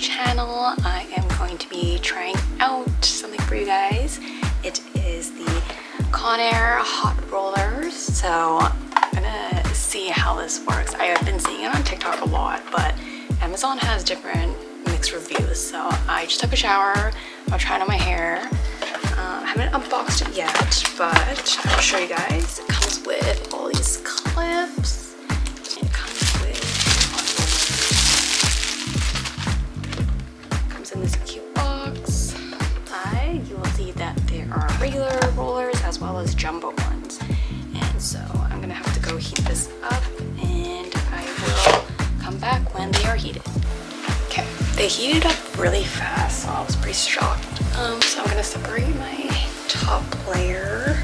channel. I am going to be trying out something for you guys. It is the Conair hot rollers. So I'm gonna see how this works. I have been seeing it on TikTok a lot, but Amazon has different mixed reviews. So I just took a shower. I'll try it on my hair. I haven't unboxed it yet, but I'll show you guys. It comes with all these clips. It comes in this cute box. You will see that there are regular rollers as well as jumbo ones. And so I'm gonna have to go heat this up, and I will come back when they are heated. Okay, they heated up really fast, so I was pretty shocked. So I'm gonna separate my top layer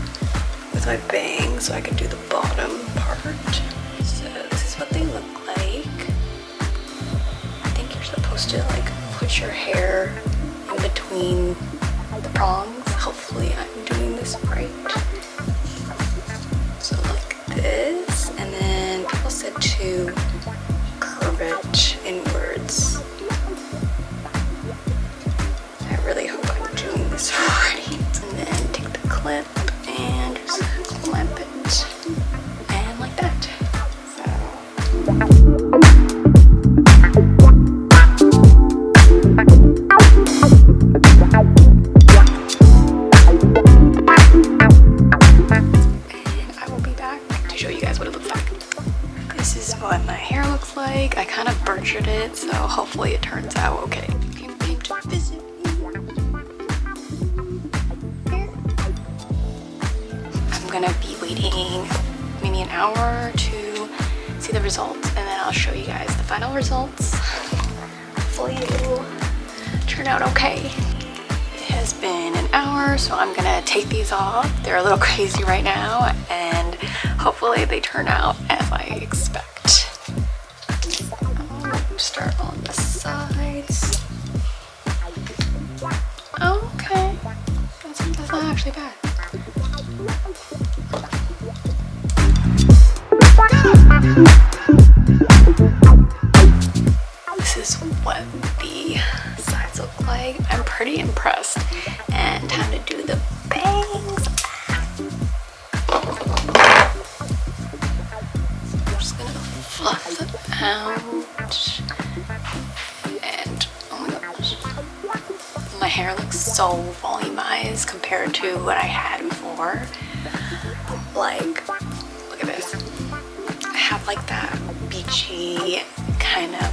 with my bang so I can do the bottom part. So this is what they look like. I think you're supposed to like put your hair in between the prongs. Hopefully I'm doing this right. So like this, and then people said to curve it inwards. I really hope I'm doing this right. And then take the clip and just clamp it, and like that. And I will be back to show you guys what it looks like. This is what my hair looks like. I kind of butchered it, so hopefully it turns out okay. Came to visit me. I'm gonna be waiting maybe an hour to see the results, and then I'll show you guys the final results. Hopefully it will turn out okay. It has been an hour, so I'm gonna take these off. They're a little crazy right now, and hopefully they turn out as I expect. Start on the sides. Oh, okay. That's not actually bad. This is what the sides look like. I'm pretty impressed. And time to do the bangs. I'm just gonna fluff it out. And oh my gosh, my hair looks so volumized compared to what I had before. Like, look at this. I have like that beachy kind of